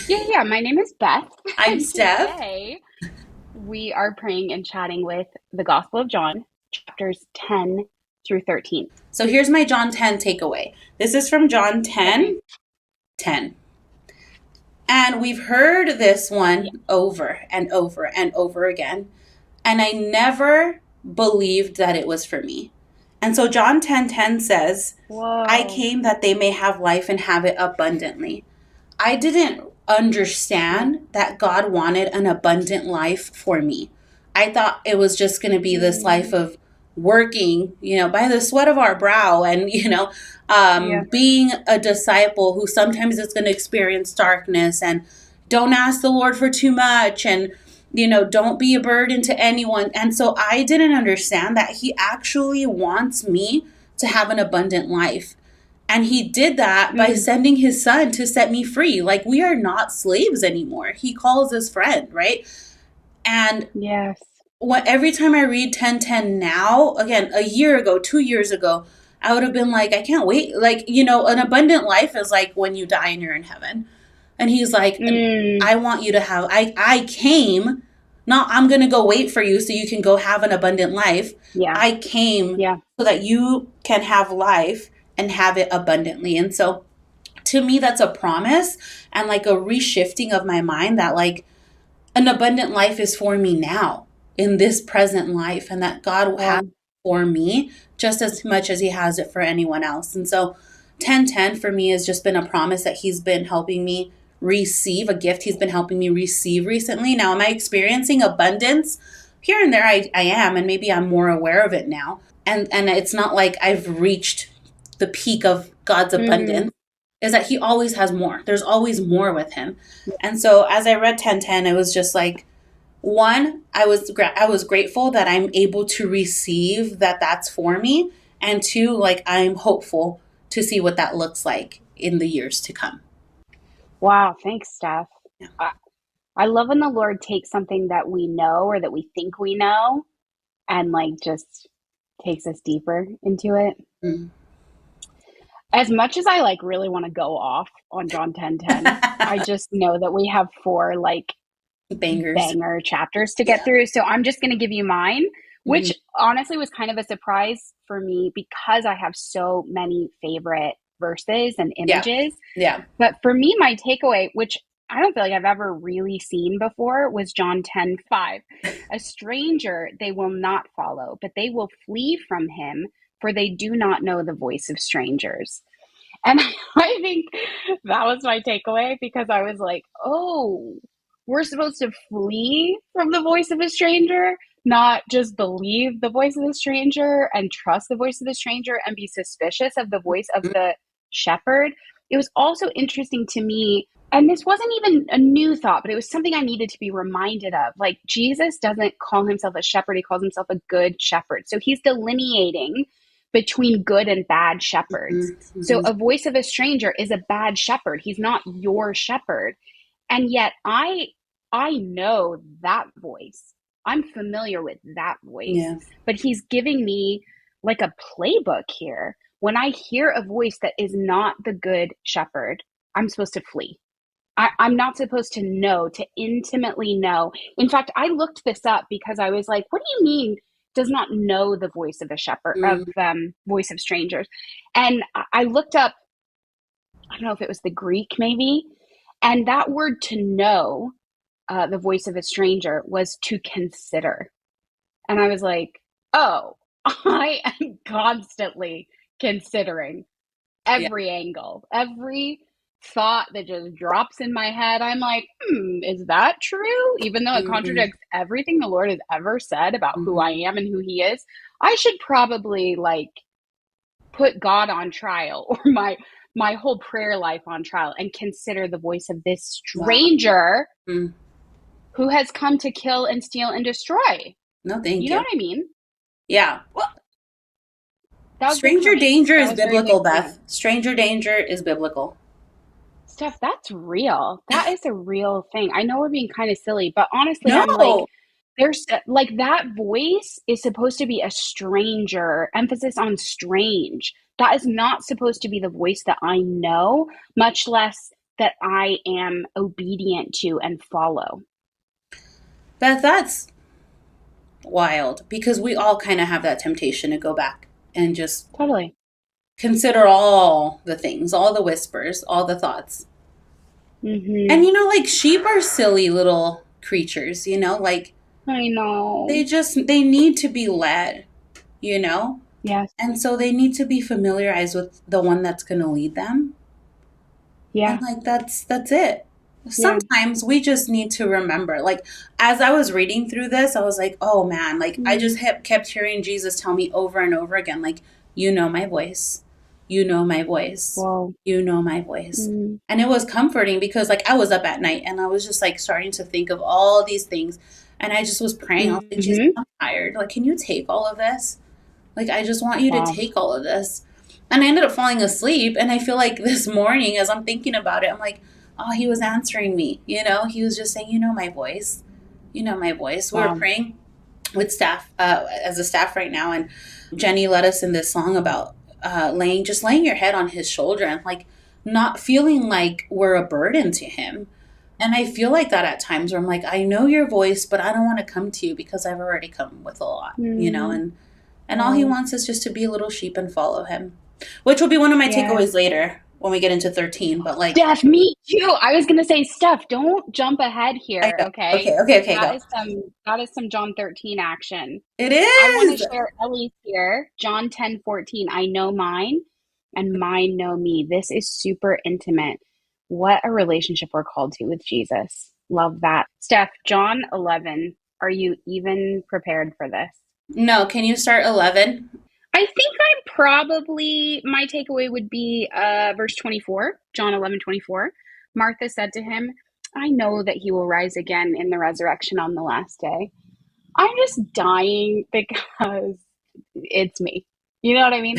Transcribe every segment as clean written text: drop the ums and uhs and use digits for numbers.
Yeah. My name is Beth, I'm and Steph. today we are praying and chatting with the Gospel of John, chapters 10 through 13. So here's my John 10 takeaway. This is from John Okay. 10 10. And we've heard this Yeah. one over and over and over again. And I never believed that it was for me. And so John 10:10 says, I Whoa. came that they may have life and have it abundantly. I didn't Mm, understand that God wanted an abundant life for me. I thought it was just going to be this life mm, of working, by the sweat of our brow and, yeah. being a disciple who sometimes is going to experience darkness and don't ask the Lord for too much and, don't be a burden to anyone. And so I didn't understand that He actually wants me to have an abundant life. And he did that by Mm, sending his son to set me free. Like, we are not slaves anymore. He calls us friend, right? And yes. every time I read 10:10 now, again, a year ago, 2 years ago, I would have been like, I can't wait. Like, an abundant life is like when you die and you're in heaven. And he's like, Mm, I want you to have, I came, not I'm going to go wait for you so you can go have an abundant life. yeah. I came Yeah. so that you can have life and have it abundantly. And so to me, that's a promise and like a reshifting of my mind that like an abundant life is for me now in this present life and that God has Wow. it for me just as much as he has it for anyone else. And so 10:10 for me has just been a promise that he's been helping me receive, a gift he's been helping me receive recently. Now, am I experiencing abundance? Here and there I am, and maybe I'm more aware of it now. And it's not like I've reached the peak of God's Mm, abundance, is that he always has more. There's always more with him. And so as I read 10:10, it was just like, one, I was grateful that I'm able to receive that that's for me, and two, like I'm hopeful to see what that looks like in the years to come. wow. Thanks, Steph. Yeah. I, I love when the Lord takes something that we know or that we think we know and like just takes us deeper into it. Mm. As much as I like really want to go off on John 10:10, I just know that we have four like Bangers. banger chapters to get Yeah. through. So I'm just going to give you mine, Mhm. which honestly was kind of a surprise for me because I have so many favorite verses and Yeah. images. Yeah. But for me, my takeaway, which I don't feel like I've ever really seen before, was John 10:5. A stranger they will not follow, but they will flee from him, for they do not know the voice of strangers. And I think that was my takeaway because I was like, oh, we're supposed to flee from the voice of a stranger, not just believe the voice of the stranger and trust the voice of the stranger and be suspicious of the voice of Mhm. the shepherd. It was also interesting to me. And this wasn't even a new thought, but it was something I needed to be reminded of. Like, Jesus doesn't call himself a shepherd, he calls himself a good shepherd. So he's delineating between good and bad shepherds. Mhm. So Mhm. a voice of a stranger is a bad shepherd. He's not your shepherd. And yet I know that voice. I'm familiar with that voice. Yeah. But he's giving me like a playbook here. When I hear a voice that is not the good shepherd, I'm supposed to flee. I'm not supposed to know, to intimately know. In fact, I looked this up because I was like, what do you mean does not know the voice of a shepherd, of Mm. voice of strangers? And I looked up, I don't know if it was the Greek maybe, and that word to know, the voice of a stranger, was to consider. And I was like, oh, I am constantly considering Yeah. every angle, every thought that just drops in my head. I'm like, is that true? Even though it Mhm. contradicts everything the Lord has ever said about who I Mhm. am and who He is, I should probably like put God on trial or my whole prayer life on trial and consider the voice of this Wow. stranger Mm. who has come to kill and steal and destroy. No, thank You know you. what I mean? Yeah. Well, that was big for Stranger me. danger That is was very big biblical, for me. Beth. Stranger danger is biblical. Steph, that's real. That is a real thing. I know we're being kind of silly, but honestly, I'm like, No. there's like that voice is supposed to be a stranger, emphasis on strange. That is not supposed to be the voice that I know, much less that I am obedient to and follow. That's wild because we all kind of have that temptation to go back and just Totally. consider all the things, all the whispers, all the thoughts. And Mm-hmm. like sheep are silly little creatures, like I know. they need to be led, you know? Yes. And so they need to be familiarized with the one that's going to lead them. And Yeah. like that's it. Yeah. Sometimes we just need to remember. Like as I was reading through this, I was like, "Oh man, like I just Mm. kept hearing Jesus tell me over and over again like, you know my voice. You know my voice. Whoa. You know my voice." Mm. And it was comforting because like I was up at night and I was just like starting to think of all these things and I just was praying. I was like, "Jesus, Mm-hmm. I'm tired. Like can you take all of this? Like, I just want you to Wow. take all of this." And I ended up falling asleep. And I feel like this morning, as I'm thinking about it, I'm like, oh, he was answering me. He was just saying, you know my voice. You know my voice. We were Wow. praying with staff, as a staff right now. And Jenny led us in this song about laying your head on his shoulder and like not feeling like we're a burden to him. And I feel like that at times where I'm like, I know your voice, but I don't want to come to you because I've already come with a lot. Mm. And all he Wow. wants is just to be a little sheep and follow him, which will be one of my Yeah. takeaways later when we get into 13. But like, Steph, me too. I was gonna say, Steph, don't jump ahead I here, know. okay? Okay, okay, okay, That go. is some John 13 action. It I want to is. share Ellie's here. John 10:14. I know mine and mine know me. This is super intimate. What a relationship we're called to with Jesus. Love that. Steph, John 11. Are you even prepared for this? No, can you start 11? I think I'm probably, my takeaway would be verse 24, John 11:24. Martha said to him, I know that he will rise again in the resurrection on the last day. I'm just dying because it's me. You know what I mean?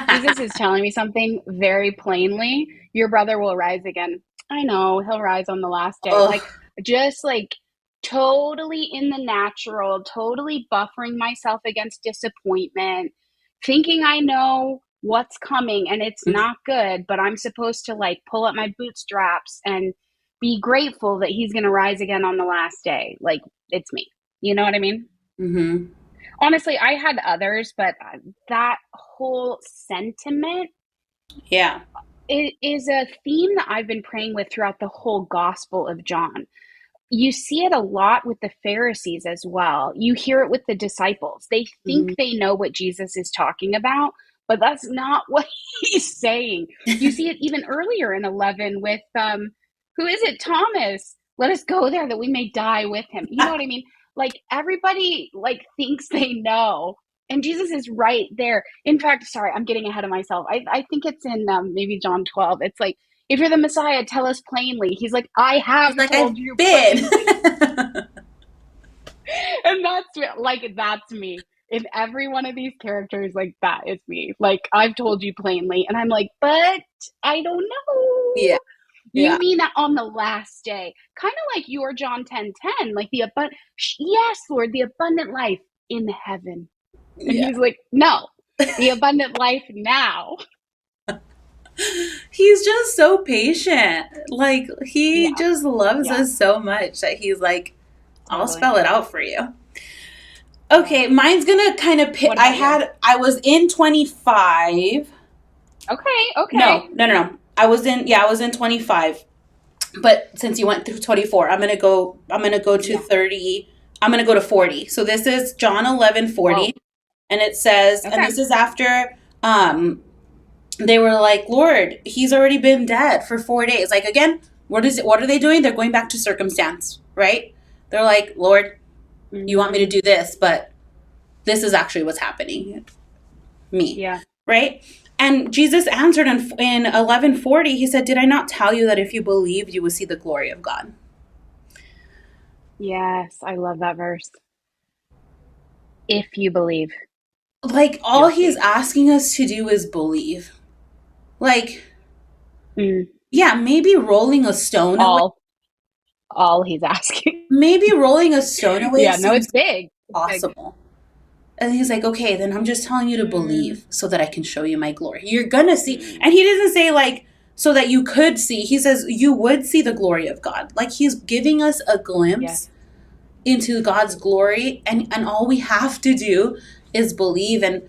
Jesus is telling me something very plainly. Your brother will rise again. I know he'll rise on the last day. Like, Oh, just like totally in the natural, totally buffering myself against disappointment, thinking I know what's coming and it's not good, but I'm supposed to like pull up my bootstraps and be grateful that he's going to rise again on the last day. Like, it's me. You know what I mean? mm-hmm. Honestly, I had others, but that whole sentiment, Yeah. it is a theme that I've been praying with throughout the whole Gospel of John. You see it a lot with the Pharisees as well. You hear it with the disciples. They think Mm-hmm. they know what Jesus is talking about, but that's not what he's saying. You see it even earlier in 11 with who is it? Thomas. Let us go there that we may die with him. You know what I mean? Like everybody like thinks they know, and Jesus is right there. In fact, sorry, I'm getting ahead of myself. I think it's in maybe John 12. It's like, if you're the Messiah, tell us plainly. He's like, I have He's like, told I've you been. plainly. And that's me. In every one of these characters, like that is me. Like, I've told you plainly. And I'm like, but I don't Yeah. know. Yeah. You mean that on the last day? Kind of like your John 10:10, like the abundant, yes, Lord, the abundant life in heaven. And Yeah. he's like, no, the abundant life now. He's just so patient. Like, he Yeah, just loves yeah, us so much that he's like, I'll totally. spell it out for you. Yeah. Okay, mine's gonna kind of What about you? I was in 25. Okay, okay. No. I was in 25. But since you went through 24, I'm going to go to Yeah. 30. I'm going to go to 40. So this is John 11:40, Whoa. and it says, and Okay. this is after they were like, "Lord, he's already been dead for 4 days." Like again, what are they doing? They're going back to circumstance, right? They're like, "Lord, you want me to Mm-hmm. do this, but this is actually what's happening." Me, Yeah. right? And Jesus answered in 11:40, he said, "Did I not tell you that if you believed, you would see the glory of God?" Yes, I love that verse. If you believe, Like all you'll he's see. asking us to do is believe. Like, Mm. yeah, maybe rolling a stone away. All, all he's asking. Maybe rolling a stone away Yeah, no, it's seems big. It's big. possible. And he's like, okay, then I'm just telling you to Mm. believe so that I can show you my glory. You're gonna see. Mm. And he doesn't say like so that you could see. He says you would see the glory of God. Like he's giving us a glimpse into God's glory, and all we have to do is believe. And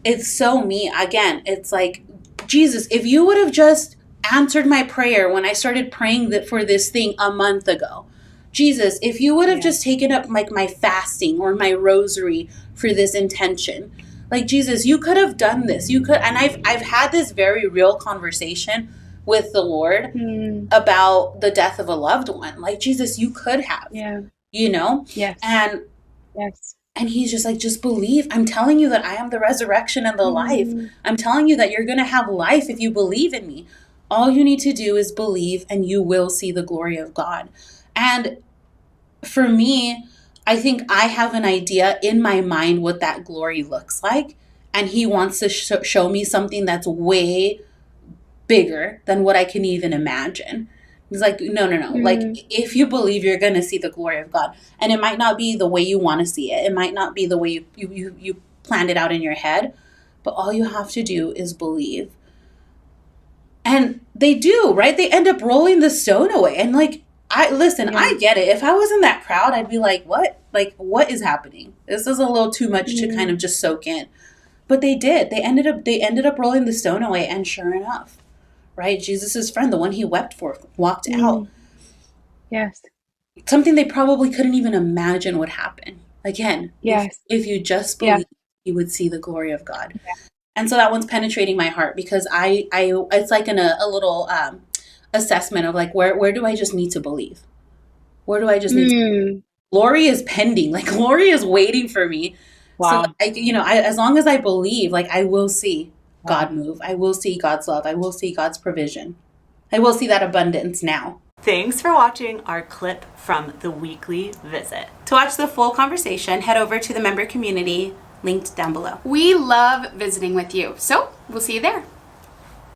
it's so me again. It's like, Jesus, if you would have just answered my prayer when I started praying for this thing a month ago, Jesus, if you would have just taken up like my fasting or my rosary for this intention, like, Jesus, you could have done this. You could. And I've had this very real conversation with the Lord about the death of a loved one. Like, Jesus, you could have, you know? Yes. And he's just like, just believe. I'm telling you that I am the resurrection and the life. I'm telling you that you're going to have life if you believe in me. All you need to do is believe, and you will see the glory of God. And for me, I think I have an idea in my mind what that glory looks like. And he wants to show me something that's way bigger than what I can even imagine. He's like, no. Like, if you believe, you're going to see the glory of God. And it might not be the way you want to see it. It might not be the way you planned it out in your head. But all you have to do is believe. And they do, right? They end up rolling the stone away. And like, I get it. If I was in that crowd, I'd be like, what? Like, what is happening? This is a little too much to kind of just soak in. But they did. They ended up rolling the stone away. And sure enough, right? Jesus' friend, the one he wept for, walked out. Yes. Something they probably couldn't even imagine would happen. Again, if you just believe, you would see the glory of God. Yeah. And so that one's penetrating my heart, because I it's like in a little assessment of like, where do I just need to believe? Where do I just need to believe? Glory is pending. Like, glory is waiting for me. Wow. So as long as I believe, like, I will see God move. I will see God's love. I will see God's provision. I will see that abundance now. Thanks for watching our clip from the weekly visit. To watch the full conversation, head over to the member community linked down below. We love visiting with you, so we'll see you there.